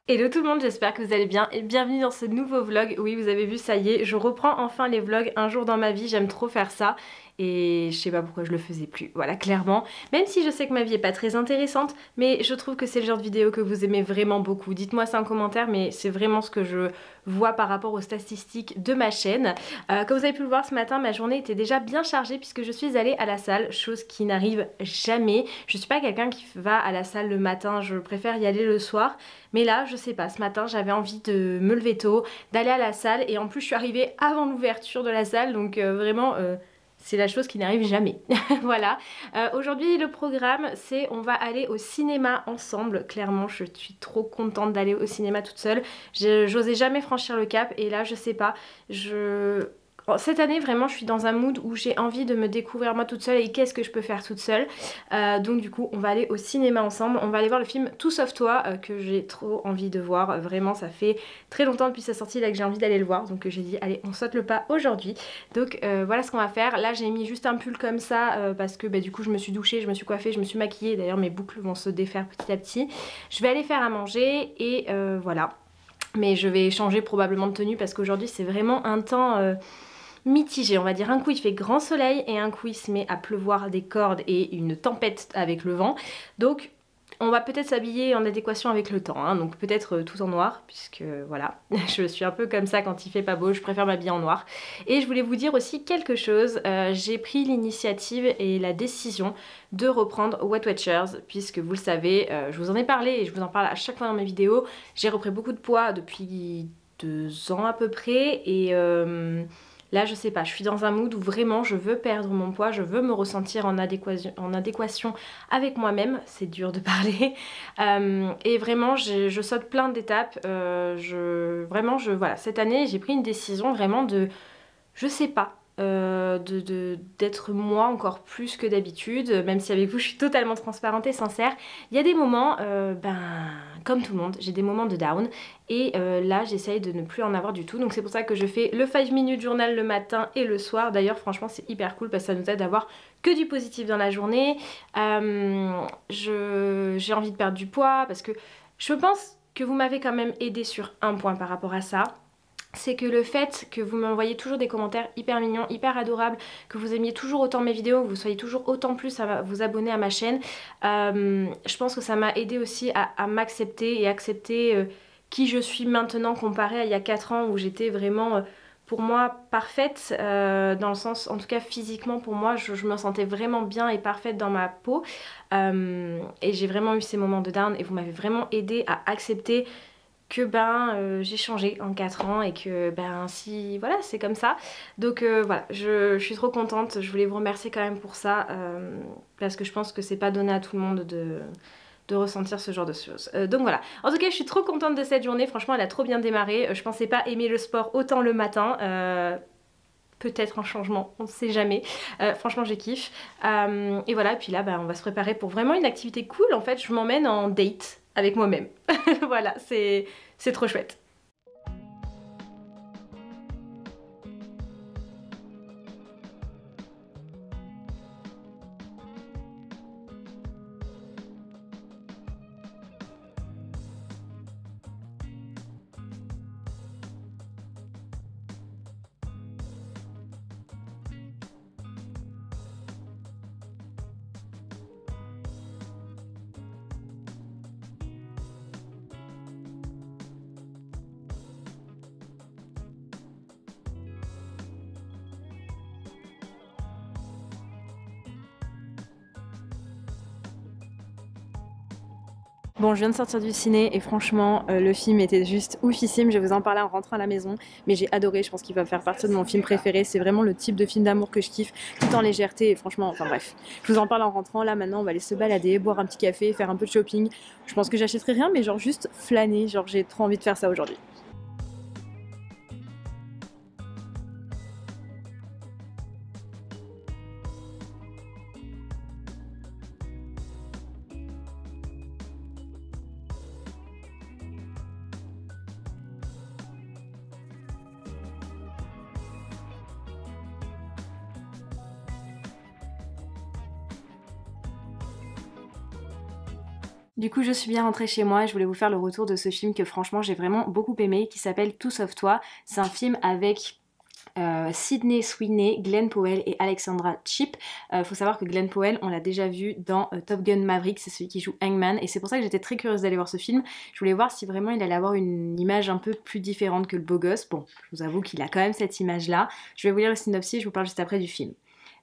Hello tout le monde, j'espère que vous allez bien et bienvenue dans ce nouveau vlog. Oui, vous avez vu, ça y est, je reprends enfin les vlogs un jour dans ma vie, j'aime trop faire ça. Et je sais pas pourquoi je le faisais plus, voilà, clairement. Même si je sais que ma vie est pas très intéressante, mais je trouve que c'est le genre de vidéo que vous aimez vraiment beaucoup. Dites-moi ça en commentaire, mais c'est vraiment ce que je vois par rapport aux statistiques de ma chaîne. Comme vous avez pu le voir ce matin, ma journée était déjà bien chargée puisque je suis allée à la salle, chose qui n'arrive jamais. Je suis pas quelqu'un qui va à la salle le matin, je préfère y aller le soir. Mais là, je sais pas, ce matin j'avais envie de me lever tôt, d'aller à la salle et en plus je suis arrivée avant l'ouverture de la salle, donc vraiment... c'est la chose qui n'arrive jamais. Voilà. Aujourd'hui le programme c'est on va aller au cinéma ensemble. Clairement je suis trop contente d'aller au cinéma toute seule. J'osais jamais franchir le cap et là je sais pas. Cette année vraiment je suis dans un mood où j'ai envie de me découvrir moi toute seule et qu'est-ce que je peux faire toute seule. Donc du coup on va aller au cinéma ensemble. On va aller voir le film Tout sauf toi que j'ai trop envie de voir. Vraiment ça fait très longtemps depuis sa sortie là que j'ai envie d'aller le voir. Donc j'ai dit allez on saute le pas aujourd'hui. Donc voilà ce qu'on va faire. Là j'ai mis juste un pull comme ça parce que du coup je me suis douchée, je me suis coiffée, je me suis maquillée. D'ailleurs mes boucles vont se défaire petit à petit. Je vais aller faire à manger et voilà. Mais je vais changer probablement de tenue parce qu'aujourd'hui c'est vraiment un temps... mitigé on va dire. Un coup il fait grand soleil et un coup il se met à pleuvoir des cordes et une tempête avec le vent. Donc on va peut-être s'habiller en adéquation avec le temps, hein. Donc peut-être tout en noir puisque voilà, je suis un peu comme ça quand il fait pas beau, je préfère m'habiller en noir. Et je voulais vous dire aussi quelque chose, j'ai pris l'initiative et la décision de reprendre Weight Watchers puisque vous le savez, je vous en ai parlé et je vous en parle à chaque fois dans mes vidéos. J'ai repris beaucoup de poids depuis 2 ans à peu près et... là je sais pas, je suis dans un mood où vraiment je veux perdre mon poids, je veux me ressentir en adéquation avec moi-même, c'est dur de parler. Et vraiment je saute plein d'étapes, voilà, cette année j'ai pris une décision vraiment de, je sais pas, d'être moi encore plus que d'habitude, même si avec vous je suis totalement transparente et sincère. Il y a des moments, comme tout le monde, j'ai des moments de down et là j'essaye de ne plus en avoir du tout, donc c'est pour ça que je fais le 5 minutes journal le matin et le soir. D'ailleurs franchement c'est hyper cool parce que ça nous aide à avoir que du positif dans la journée. J'ai envie de perdre du poids parce que je pense que vous m'avez quand même aidé sur un point par rapport à ça. C'est que le fait que vous m'envoyez toujours des commentaires hyper mignons, hyper adorables, que vous aimiez toujours autant mes vidéos, que vous soyez toujours autant plus à vous abonner à ma chaîne, je pense que ça m'a aidé aussi à m'accepter et accepter qui je suis maintenant comparée à il y a 4 ans où j'étais vraiment pour moi parfaite, dans le sens, en tout cas physiquement pour moi, je me sentais vraiment bien et parfaite dans ma peau. Et j'ai vraiment eu ces moments de down et vous m'avez vraiment aidé à accepter que j'ai changé en 4 ans et que si voilà c'est comme ça. Donc voilà, je suis trop contente, je voulais vous remercier quand même pour ça, parce que je pense que c'est pas donné à tout le monde de ressentir ce genre de choses. Donc voilà, en tout cas je suis trop contente de cette journée, franchement elle a trop bien démarré. Je pensais pas aimer le sport autant le matin, peut-être un changement, on ne sait jamais. Franchement j'ai kiffe. Et voilà, et puis là on va se préparer pour vraiment une activité cool. En fait je m'emmène en date avec moi-même. Voilà, c'est trop chouette. Bon, je viens de sortir du ciné et franchement, le film était juste oufissime. Je vais vous en parler en rentrant à la maison, mais j'ai adoré. Je pense qu'il va faire partie de mon film préféré. C'est vraiment le type de film d'amour que je kiffe, tout en légèreté. Et franchement, enfin bref, je vous en parle en rentrant. Là, maintenant, on va aller se balader, boire un petit café, faire un peu de shopping. Je pense que j'achèterai rien, mais genre juste flâner. Genre, j'ai trop envie de faire ça aujourd'hui. Du coup, je suis bien rentrée chez moi et je voulais vous faire le retour de ce film que franchement j'ai vraiment beaucoup aimé, qui s'appelle Tout sauf toi. C'est un film avec Sydney Sweeney, Glenn Powell et Alexandra Shipp. Faut savoir que Glenn Powell, on l'a déjà vu dans Top Gun Maverick, c'est celui qui joue Hangman, et c'est pour ça que j'étais très curieuse d'aller voir ce film. Je voulais voir si vraiment il allait avoir une image un peu plus différente que le beau gosse. Bon, je vous avoue qu'il a quand même cette image-là. Je vais vous lire le synopsis, je vous parle juste après du film.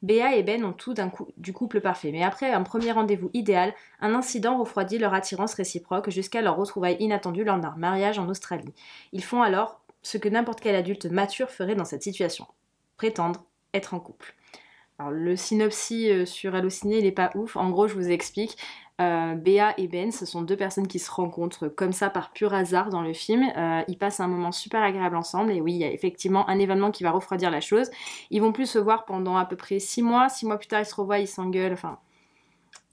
Béa et Ben ont tout du couple parfait, mais après un premier rendez-vous idéal, un incident refroidit leur attirance réciproque jusqu'à leur retrouvaille inattendue lors d'un mariage en Australie. Ils font alors ce que n'importe quel adulte mature ferait dans cette situation. Prétendre être en couple. Alors le synopsis sur Allociné, il est pas ouf. En gros, je vous explique. Béa et Ben, ce sont deux personnes qui se rencontrent comme ça par pur hasard dans le film. Ils passent un moment super agréable ensemble et oui, il y a effectivement un événement qui va refroidir la chose. Ils vont plus se voir pendant à peu près 6 mois. 6 mois plus tard, ils se revoient, ils s'engueulent, enfin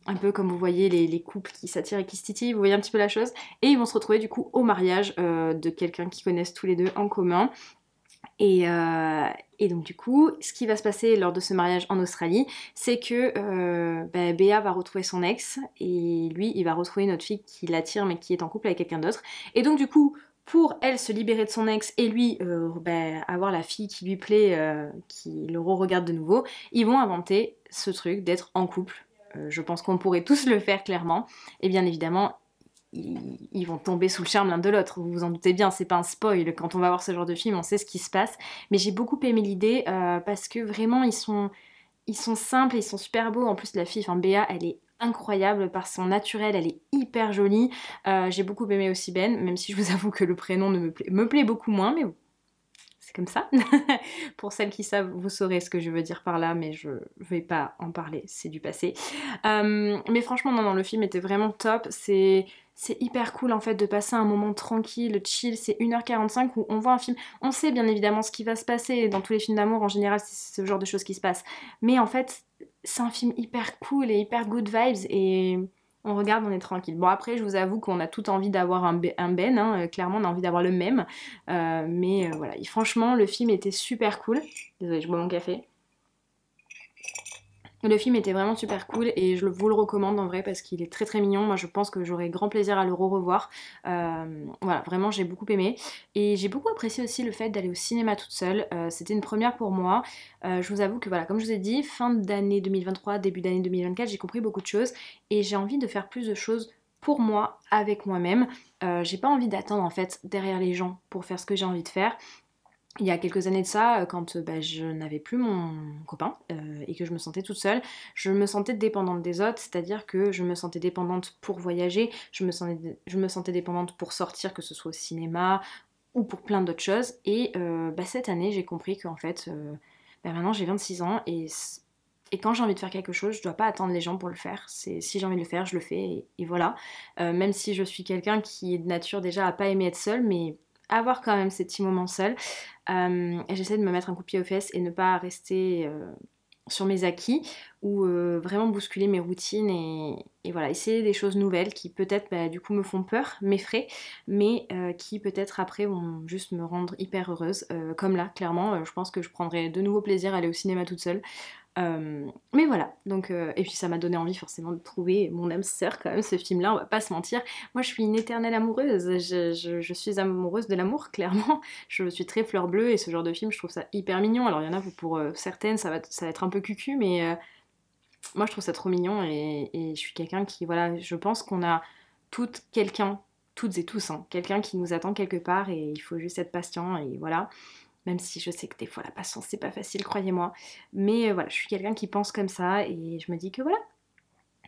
un peu comme vous voyez les couples qui s'attirent et qui se titillent, vous voyez un petit peu la chose. Et ils vont se retrouver du coup au mariage de quelqu'un qu'ils connaissent tous les deux en commun. Et donc du coup, ce qui va se passer lors de ce mariage en Australie, c'est que Béa va retrouver son ex et lui, il va retrouver une autre fille qui l'attire mais qui est en couple avec quelqu'un d'autre. Et donc du coup, pour elle se libérer de son ex et lui avoir la fille qui lui plaît, qui le re-regarde de nouveau, ils vont inventer ce truc d'être en couple. Je pense qu'on pourrait tous le faire clairement. Et bien évidemment, ils vont tomber sous le charme l'un de l'autre, vous vous en doutez bien, c'est pas un spoil, quand on va voir ce genre de film on sait ce qui se passe, mais j'ai beaucoup aimé l'idée parce que vraiment ils sont simples et ils sont super beaux. En plus la fille, enfin Béa, elle est incroyable par son naturel, elle est hyper jolie. J'ai beaucoup aimé aussi Ben, même si je vous avoue que le prénom me plaît beaucoup moins, mais bon, c'est comme ça. Pour celles qui savent, vous saurez ce que je veux dire par là, mais je vais pas en parler, c'est du passé. Mais franchement, non, le film était vraiment top. C'est hyper cool en fait de passer un moment tranquille, chill. C'est 1h45 où on voit un film. On sait bien évidemment ce qui va se passer. Dans tous les films d'amour, en général, c'est ce genre de choses qui se passent. Mais en fait, c'est un film hyper cool et hyper good vibes et on regarde, on est tranquille. Bon après, je vous avoue qu'on a tout envie d'avoir un Ben, hein, clairement on a envie d'avoir le même. Mais voilà, et franchement le film était super cool. Désolée, je bois mon café. Le film était vraiment super cool et je vous le recommande en vrai parce qu'il est très très mignon. Moi je pense que j'aurai grand plaisir à le revoir. Voilà, vraiment j'ai beaucoup aimé. Et j'ai beaucoup apprécié aussi le fait d'aller au cinéma toute seule. C'était une première pour moi. Je vous avoue que voilà, comme je vous ai dit, fin d'année 2023, début d'année 2024, j'ai compris beaucoup de choses. Et j'ai envie de faire plus de choses pour moi, avec moi-même. J'ai pas envie d'attendre en fait derrière les gens pour faire ce que j'ai envie de faire. Il y a quelques années de ça, quand je n'avais plus mon copain et que je me sentais toute seule, je me sentais dépendante des autres, c'est-à-dire que je me sentais dépendante pour voyager, je me sentais dépendante pour sortir, que ce soit au cinéma ou pour plein d'autres choses. Et cette année, j'ai compris qu'en fait, maintenant j'ai 26 ans et quand j'ai envie de faire quelque chose, je dois pas attendre les gens pour le faire. Si j'ai envie de le faire, je le fais et voilà. Même si je suis quelqu'un qui est de nature déjà à pas aimer être seule, mais avoir quand même ces petits moments seuls. J'essaie de me mettre un coup de pied aux fesses et ne pas rester sur mes acquis ou vraiment bousculer mes routines et voilà, essayer des choses nouvelles qui peut-être du coup me font peur, m'effraient, mais qui peut-être après vont juste me rendre hyper heureuse. Comme là, clairement, je pense que je prendrai de nouveau plaisir à aller au cinéma toute seule. Mais voilà, donc, et puis ça m'a donné envie forcément de trouver mon âme sœur quand même, ce film-là, on va pas se mentir. Moi je suis une éternelle amoureuse, je suis amoureuse de l'amour, clairement. Je suis très fleur bleue et ce genre de film, je trouve ça hyper mignon. Alors il y en a pour certaines, ça va être un peu cucu, mais moi je trouve ça trop mignon et je suis quelqu'un qui, voilà, je pense qu'on a toutes et tous, hein, quelqu'un qui nous attend quelque part et il faut juste être patient et voilà. Même si je sais que des fois la patience c'est pas facile, croyez-moi. Mais voilà, je suis quelqu'un qui pense comme ça et je me dis que voilà,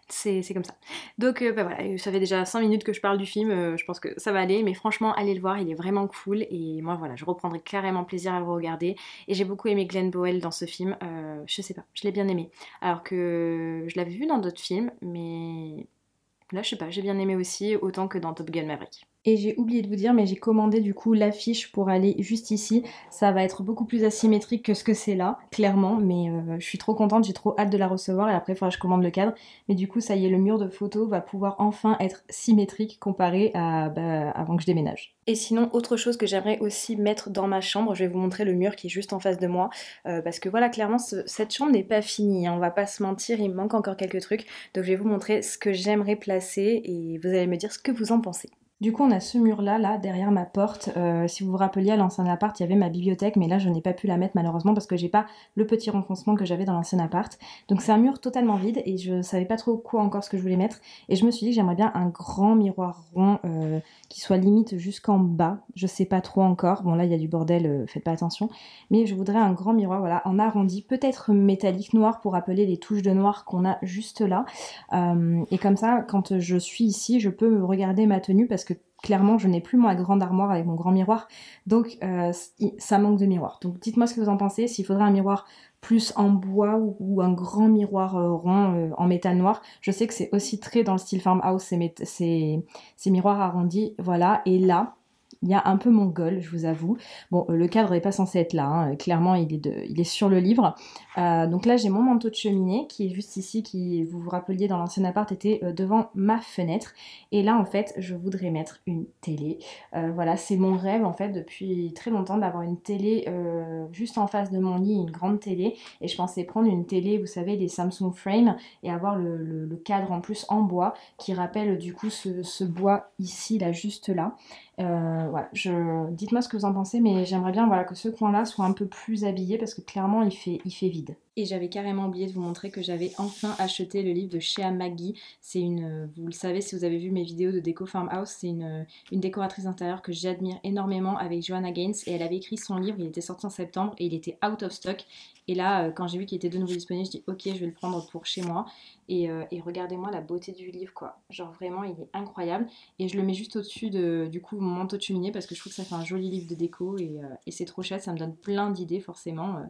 c'est comme ça. Donc voilà, ça fait déjà 5 minutes que je parle du film, je pense que ça va aller. Mais franchement, allez le voir, il est vraiment cool. Et moi voilà, je reprendrai carrément plaisir à le regarder. Et j'ai beaucoup aimé Glenn Powell dans ce film, je sais pas, je l'ai bien aimé. Alors que je l'avais vu dans d'autres films, mais là je sais pas, j'ai bien aimé aussi, autant que dans Top Gun Maverick. Et j'ai oublié de vous dire, mais j'ai commandé du coup l'affiche pour aller juste ici. Ça va être beaucoup plus asymétrique que ce que c'est là, clairement. Mais je suis trop contente, j'ai trop hâte de la recevoir. Et après, il faudra que je commande le cadre. Mais du coup, ça y est, le mur de photos va pouvoir enfin être symétrique comparé à avant que je déménage. Et sinon, autre chose que j'aimerais aussi mettre dans ma chambre, je vais vous montrer le mur qui est juste en face de moi. Parce que voilà, clairement, cette chambre n'est pas finie, hein, on va pas se mentir, il me manque encore quelques trucs. Donc je vais vous montrer ce que j'aimerais placer et vous allez me dire ce que vous en pensez. Du coup, on a ce mur-là, là, derrière ma porte. Si vous vous rappeliez, à l'ancien appart, il y avait ma bibliothèque, mais là, je n'ai pas pu la mettre malheureusement parce que j'ai pas le petit renfoncement que j'avais dans l'ancien appart. Donc c'est un mur totalement vide et je savais pas trop quoi encore ce que je voulais mettre. Et je me suis dit que j'aimerais bien un grand miroir rond qui soit limite jusqu'en bas. Je sais pas trop encore. Bon là, il y a du bordel, faites pas attention. Mais je voudrais un grand miroir, voilà, en arrondi, peut-être métallique noir pour rappeler les touches de noir qu'on a juste là. Et comme ça, quand je suis ici, je peux me regarder ma tenue parce que clairement, je n'ai plus ma grande armoire avec mon grand miroir, donc ça manque de miroir. Donc dites-moi ce que vous en pensez, s'il faudrait un miroir plus en bois ou un grand miroir rond en métal noir. Je sais que c'est aussi très dans le style farmhouse, ces miroirs arrondis, voilà. Et là, il y a un peu mongol, je vous avoue. Bon, le cadre n'est pas censé être là, hein. Clairement il est sur le livre. Donc là j'ai mon manteau de cheminée qui est juste ici, qui, vous vous rappeliez, dans l'ancien appart était devant ma fenêtre. Et là en fait je voudrais mettre une télé. Voilà, c'est mon rêve en fait depuis très longtemps d'avoir une télé juste en face de mon lit, une grande télé. Et je pensais prendre une télé, vous savez, les Samsung Frame, et avoir le cadre en plus en bois qui rappelle du coup ce bois ici, là, juste là. Voilà, dites-moi ce que vous en pensez, mais j'aimerais bien, voilà, que ce coin-là soit un peu plus habillé parce que clairement il fait vide. Et j'avais carrément oublié de vous montrer que j'avais enfin acheté le livre de Shea Maggie. C'est vous le savez si vous avez vu mes vidéos de déco farmhouse, c'est une décoratrice intérieure que j'admire énormément avec Joanna Gaines, et elle avait écrit son livre, il était sorti en septembre et il était out of stock. Et là, quand j'ai vu qu'il était de nouveau disponible, je dis ok, je vais le prendre pour chez moi. Et regardez-moi la beauté du livre, quoi. Genre vraiment, il est incroyable. Et je le mets juste au-dessus du coup, mon manteau de cheminée parce que je trouve que ça fait un joli livre de déco et c'est trop chouette, ça me donne plein d'idées forcément.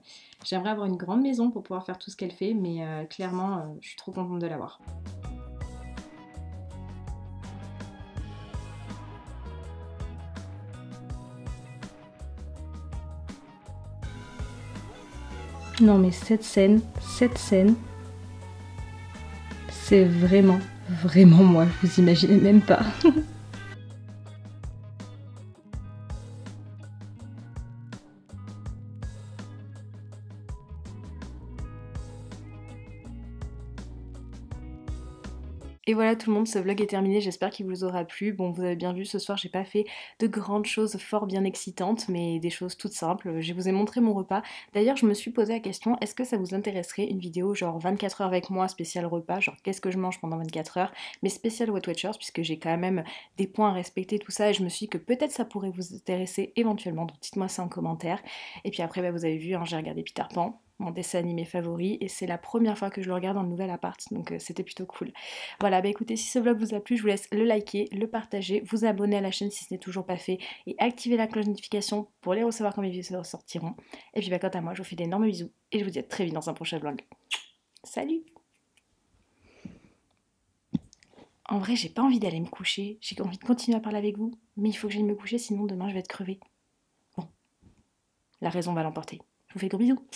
J'aimerais avoir une grande maison pour pouvoir faire tout ce qu'elle fait, mais clairement, je suis trop contente de l'avoir. Non mais cette scène, c'est vraiment, vraiment moi, vous imaginez même pas. Et voilà tout le monde, ce vlog est terminé, j'espère qu'il vous aura plu. Bon, vous avez bien vu, ce soir j'ai pas fait de grandes choses fort bien excitantes, mais des choses toutes simples. Je vous ai montré mon repas. D'ailleurs, je me suis posé la question, est-ce que ça vous intéresserait une vidéo genre 24 heures avec moi, spécial repas, genre qu'est-ce que je mange pendant 24 heures, mais spécial Weight Watchers, puisque j'ai quand même des points à respecter, tout ça, et je me suis dit que peut-être ça pourrait vous intéresser éventuellement, donc dites-moi ça en commentaire. Et puis après, bah, vous avez vu, hein, j'ai regardé Peter Pan, mon dessin animé favori, et c'est la première fois que je le regarde dans le nouvel appart, donc c'était plutôt cool. Voilà, bah écoutez, si ce vlog vous a plu, je vous laisse le liker, le partager, vous abonner à la chaîne si ce n'est toujours pas fait, et activer la cloche de notification pour les recevoir quand mes vidéos sortiront. Et puis bah quant à moi, je vous fais d'énormes bisous, et je vous dis à très vite dans un prochain vlog. Salut! En vrai, j'ai pas envie d'aller me coucher, j'ai envie de continuer à parler avec vous, mais il faut que j'aille me coucher, sinon demain je vais être crevée. Bon, la raison va l'emporter. Je vous fais de gros bisous.